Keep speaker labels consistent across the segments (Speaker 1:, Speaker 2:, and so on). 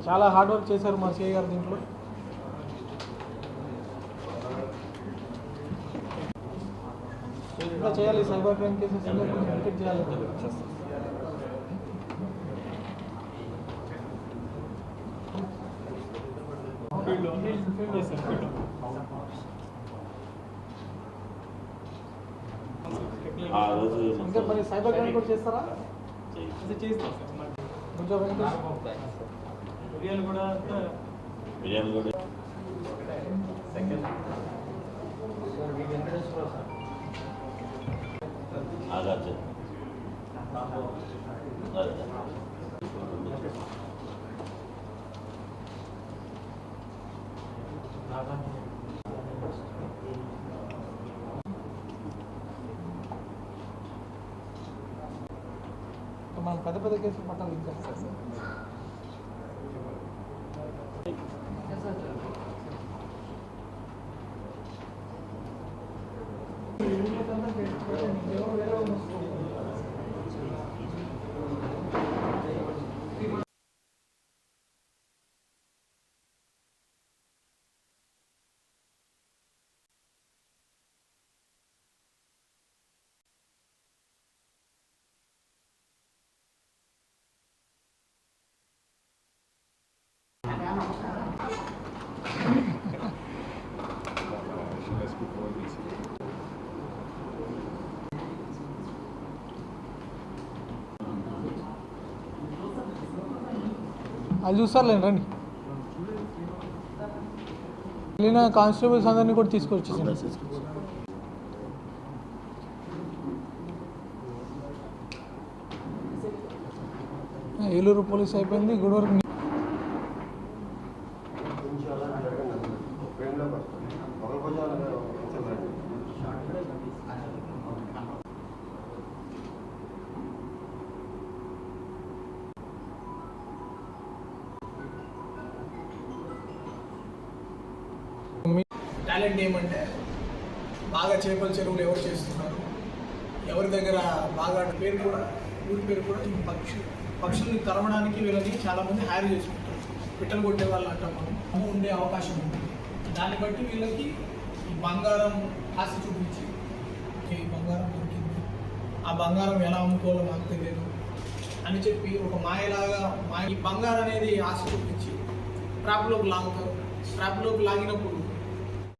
Speaker 1: చాలా hard work చేశారు మా సిఐ గారు దీంట్లో. ఇంకా చేయాలి, సైబర్ క్రైమ్ కేసెస్ డిటెక్ట్ చేయాలి. ఇంకా మరి సైబర్ క్రైమ్ కూడా చేస్తారా? చేస్తాం సార్. బిర్యానీ కూడా మనం పెద్ద పెద్ద కేసులు పట్టాలి. ఇంకా అది చూస్తారులేండి, రండి. వెళ్ళిన కానిస్టేబుల్స్ అందరినీ కూడా తీసుకొచ్చేసాను. ఏలూరు పోలీస్ అయిపోయింది, గూడూరు
Speaker 2: టాలెంట్ ఏమంటే బాగా చేపల చెరువులు ఎవరు చేస్తున్నారు, ఎవరి దగ్గర బాగా పేరు కూడా ఊరి పేరు కూడా ఈ పక్షుల్ని తరమడానికి వీళ్ళని చాలామంది హైర్ చేసుకుంటారు. పిట్టలు కొట్టే వాళ్ళు అంటాం మనం, ఉండే అవకాశం ఉంది. దాన్ని బట్టి వీళ్ళకి ఈ బంగారం ఆశ చూపించి ఈ బంగారం దొరికింది, ఆ బంగారం ఎలా అమ్ముకోవాలో మాకు తెలియదు అని చెప్పి ఒక మాయలాగా ఈ బంగారం అనేది ఆశ చూపించి ట్రాప్లోకి లాగుతారు. ట్రాప్లోకి లాగినప్పుడు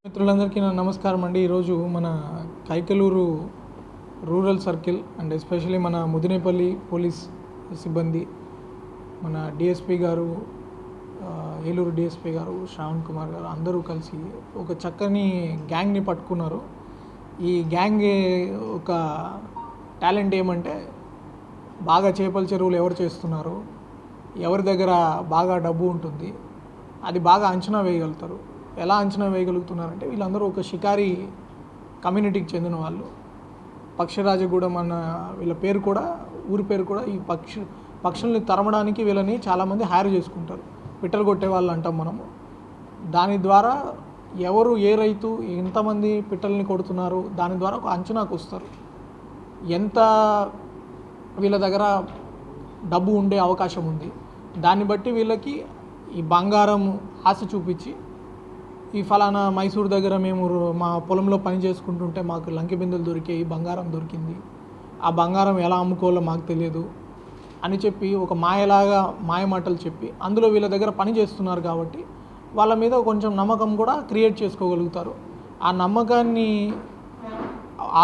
Speaker 1: మిత్రులందరికీ నా నమస్కారం అండి. ఈరోజు మన Kaikaluru rural circle and especially మన ముదినేపల్లి పోలీస్ సిబ్బంది, మన డిఎస్పి గారు, ఏలూరు డిఎస్పి గారు, శ్రావణ్ కుమార్ గారు అందరూ కలిసి ఒక చక్కని గ్యాంగ్ని పట్టుకున్నారు. ఈ గ్యాంగ్ ఒక టాలెంట్ ఏమంటే బాగా చేపల చెరువులు ఎవరు చేస్తున్నారు, ఎవరి దగ్గర బాగా డబ్బు ఉంటుంది, అది బాగా అంచనా వేయగలుగుతారు. ఎలా అంచనా వేయగలుగుతున్నారంటే వీళ్ళందరూ ఒక షికారి కమ్యూనిటీకి చెందిన వాళ్ళు. పక్షిరాజగూడెం అన్న వీళ్ళ పేరు కూడా, ఊరి పేరు కూడా ఈ పక్షుల్ని తరమడానికి వీళ్ళని చాలామంది హైర్ చేసుకుంటారు. పిట్టలు కొట్టే వాళ్ళు అంటాం మనము. దాని ద్వారా ఎవరు ఏ రైతు ఎంతమంది పిట్టల్ని కొడుతున్నారు దాని ద్వారా ఒక అంచనాకు వస్తారు. ఎంత వీళ్ళ దగ్గర డబ్బు ఉండే అవకాశం ఉంది, దాన్ని బట్టి వీళ్ళకి ఈ బంగారం ఆశ చూపించి, ఈ ఫలానా మైసూర్ దగ్గర మేము మా పొలంలో పని చేసుకుంటుంటే మాకు లంకి బిందెలు దొరికాయి, బంగారం దొరికింది, ఆ బంగారం ఎలా అమ్ముకోవాలో మాకు తెలియదు అని చెప్పి ఒక మాయలాగా మాయమాటలు చెప్పి అందులో వీళ్ళ దగ్గర పని చేస్తున్నారు కాబట్టి వాళ్ళ మీద కొంచెం నమ్మకం కూడా క్రియేట్ చేసుకోగలుగుతారు. ఆ నమ్మకాన్ని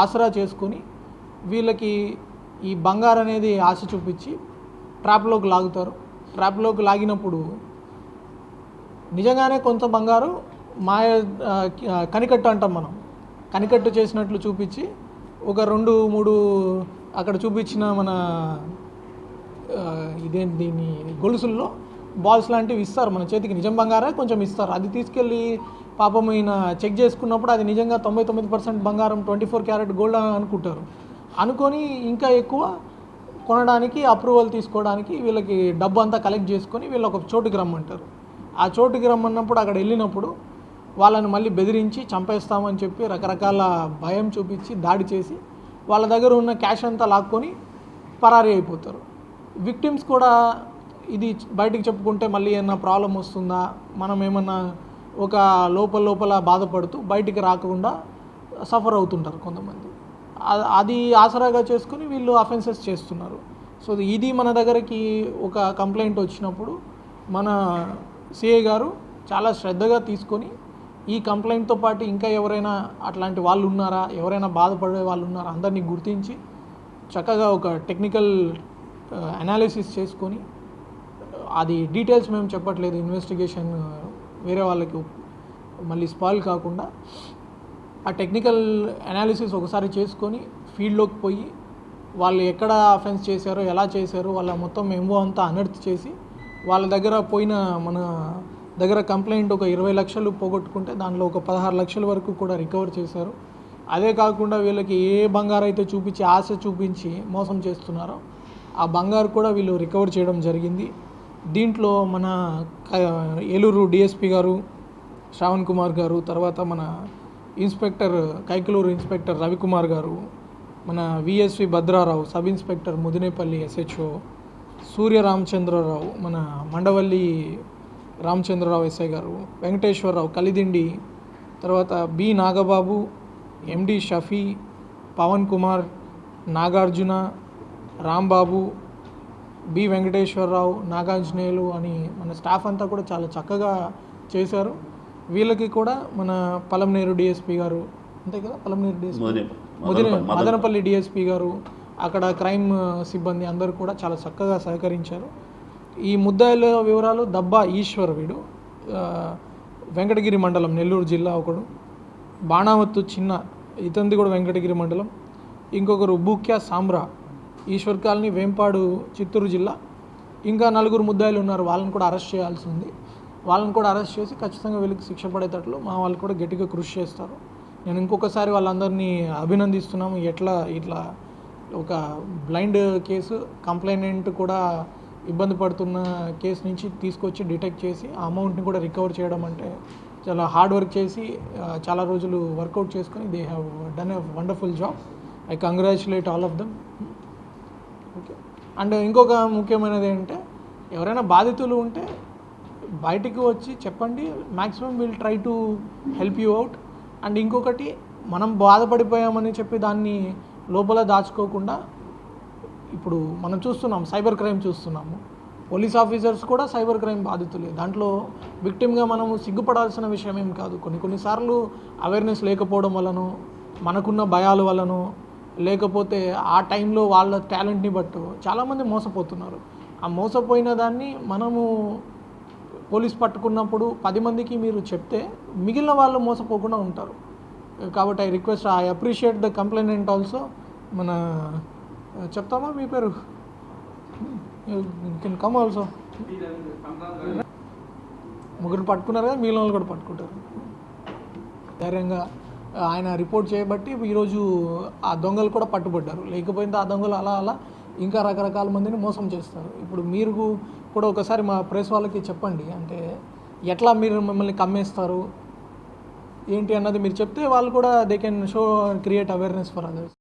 Speaker 1: ఆసరా చేసుకొని వీళ్ళకి ఈ బంగారం అనేది ఆశ చూపించి ట్రాప్లోకి లాగుతారు. ట్రాప్లోకి లాగినప్పుడు నిజంగానే కొంత బంగారు మాయ కనికట్టు అంటాం మనం, కనికట్టు చేసినట్లు చూపించి ఒక 2-3 అక్కడ చూపించిన మన ఇదేంటి దీన్ని గొలుసుల్లో బాల్స్ లాంటివి ఇస్తారు మన చేతికి, నిజం బంగారే కొంచెం ఇస్తారు. అది తీసుకెళ్ళి పాపం ఈయన చెక్ చేసుకున్నప్పుడు అది నిజంగా 99% బంగారం 24 క్యారెట్ గోల్డ్ అని అనుకుంటారు. అనుకొని ఇంకా ఎక్కువ కొనడానికి అప్రూవల్ తీసుకోవడానికి వీళ్ళకి డబ్బు అంతా కలెక్ట్ చేసుకొని వీళ్ళు ఒక చోటుకి రమ్మంటారు. ఆ చోటుకి రమ్మన్నప్పుడు అక్కడ వెళ్ళినప్పుడు వాళ్ళని మళ్ళీ బెదిరించి చంపేస్తామని చెప్పి రకరకాల భయం చూపించి దాడి చేసి వాళ్ళ దగ్గర ఉన్న క్యాష్ అంతా లాక్కొని పరారీ అయిపోతారు. విక్టిమ్స్ కూడా ఇది బయటికి చెప్పుకుంటే మళ్ళీ ఏమన్నా ప్రాబ్లం వస్తుందా, మనం ఏమన్నా ఒక లోపల బాధపడుతూ బయటికి రాకుండా సఫర్ అవుతుంటారు కొంతమంది. అది ఆసరాగా చేసుకుని వీళ్ళు అఫెన్సెస్ చేస్తున్నారు. సో ఇది మన దగ్గరికి ఒక కంప్లైంట్ వచ్చినప్పుడు మన సిఐ గారు చాలా శ్రద్ధగా తీసుకొని ఈ కంప్లైంట్తో పాటు ఇంకా ఎవరైనా అట్లాంటి వాళ్ళు ఉన్నారా, ఎవరైనా బాధపడే వాళ్ళు ఉన్నారా అందరినీ గుర్తించి చక్కగా ఒక టెక్నికల్ అనాలిసిస్ చేసుకొని, అది డీటెయిల్స్ మేము చెప్పట్లేదు, ఇన్వెస్టిగేషన్ వేరే వాళ్ళకి మళ్ళీ స్పాయిల్ కాకుండా ఆ టెక్నికల్ అనాలిసిస్ ఒకసారి చేసుకొని ఫీల్డ్లోకి పోయి వాళ్ళు ఎక్కడ అఫెన్స్ చేశారో ఎలా చేశారో వాళ్ళ మొత్తం ఎంఓ అంతా అనర్త్ చేసి వాళ్ళ దగ్గర పోయిన మన దగ్గర కంప్లైంట్ ఒక 20 లక్షలు పోగొట్టుకుంటే దానిలో ఒక 16 లక్షల వరకు కూడా రికవర్ చేశారు. అదే కాకుండా వీళ్ళకి ఏ బంగారు అయితే చూపించి ఆశ చూపించి మోసం చేస్తున్నారో ఆ బంగారు కూడా వీళ్ళు రికవర్ చేయడం జరిగింది. దీంట్లో మన ఏలూరు డిఎస్పి గారు శ్రావణ్ కుమార్ గారు, తర్వాత మన ఇన్స్పెక్టర్ కైకలూరు ఇన్స్పెక్టర్ రవికుమార్ గారు, మన VSV Bhadrarao sub inspector Mudinepalli SHO, Surya Ramachandrarao మన మండవల్లి రామచంద్రరావు ఎస్ఐ గారు, వెంకటేశ్వరరావు కలిదిండి, తర్వాత B Nagababu, MD Shafi, Pavan Kumar, Nagarjuna, Rambabu, B Venkateswararao, Naganjaneyulu అని మన స్టాఫ్ అంతా కూడా చాలా చక్కగా చేశారు. వీళ్ళకి కూడా మన పలంనేరు డిఎస్పి గారు, అంతే కదా, పలంనేరు డిఎస్పి మదనపల్లి డిఎస్పి గారు, అక్కడ క్రైమ్ సిబ్బంది అందరూ కూడా చాలా చక్కగా సహకరించారు. ఈ ముద్దాయిల వివరాలు దబ్బా ఈశ్వర్, వీడు వెంకటగిరి మండలం నెల్లూరు జిల్లా ఒకడు, బాణావత్తు చిన్న ఇతంది కూడా వెంకటగిరి మండలం, ఇంకొకరు బూక్యా సామ్రా ఈశ్వర్ కాలనీ వేంపాడు చిత్తూరు జిల్లా. ఇంకా 4 ముద్దాయిలు ఉన్నారు, వాళ్ళని కూడా అరెస్ట్ చేయాల్సి ఉంది. వాళ్ళని కూడా అరెస్ట్ చేసి ఖచ్చితంగా వీళ్ళకి శిక్ష పడేటట్లు మా వాళ్ళు కూడా గట్టిగా కృషి చేస్తారు. నేను ఇంకొకసారి వాళ్ళందరినీ అభినందిస్తున్నాము. ఇట్లా ఒక బ్లైండ్ కేసు, కంప్లైనెంట్ కూడా ఇబ్బంది పడుతున్న కేసు నుంచి తీసుకొచ్చి డిటెక్ట్ చేసి ఆ అమౌంట్ని కూడా రికవర్ చేయడం అంటే చాలా హార్డ్ వర్క్ చేసి చాలా రోజులు వర్కౌట్ చేసుకొని they have done a wonderful job. I congratulate all of them. Okay. And ఇంకొక ముఖ్యమైనది ఏంటంటే ఎవరైనా బాధితులు ఉంటే బయటికి వచ్చి చెప్పండి, maximum will try to help you out. And ఇంకొకటి, మనం బాధపడిపోయామని చెప్పి దాన్ని లోపల దాచుకోకుండా, ఇప్పుడు మనం చూస్తున్నాం సైబర్ క్రైమ్ చూస్తున్నాము, పోలీస్ ఆఫీసర్స్ కూడా సైబర్ క్రైమ్ బాధితులే. దాంట్లో విక్టిమ్గా మనము సిగ్గుపడాల్సిన విషయం ఏం కాదు. కొన్నిసార్లు అవేర్నెస్ లేకపోవడం వలనో, మనకున్న భయాల వలనో, లేకపోతే ఆ టైంలో వాళ్ళ టాలెంట్ని బట్టి చాలామంది మోసపోతున్నారు. ఆ మోసపోయిన దాన్ని మనము పోలీస్ పట్టుకున్నప్పుడు 10 మందికి మీరు చెప్తే మిగిలిన వాళ్ళు మోసపోకుండా ఉంటారు. కాబట్టి I request, I appreciate the complainant also. మన చెప్తామా మీ పేరు? Can come also. ముగ్గురు పట్టుకున్నారు కదా, మిగిలిన వాళ్ళు కూడా పట్టుకుంటారు. ధైర్యంగా ఆయన రిపోర్ట్ చేయబట్టి ఈరోజు ఆ దొంగలు కూడా పట్టుబడ్డారు. లేకపోతే ఆ దొంగలు అలా అలా ఇంకా రకరకాల మందిని మోసం చేస్తారు. ఇప్పుడు మీరు కూడా ఒకసారి మా ప్రెస్ వాళ్ళకి చెప్పండి, అంటే ఎట్లా మీరు మిమ్మల్ని కమ్మేస్తారు ఏంటి అన్నది మీరు చెప్తే వాళ్ళు కూడా they can show create awareness for others.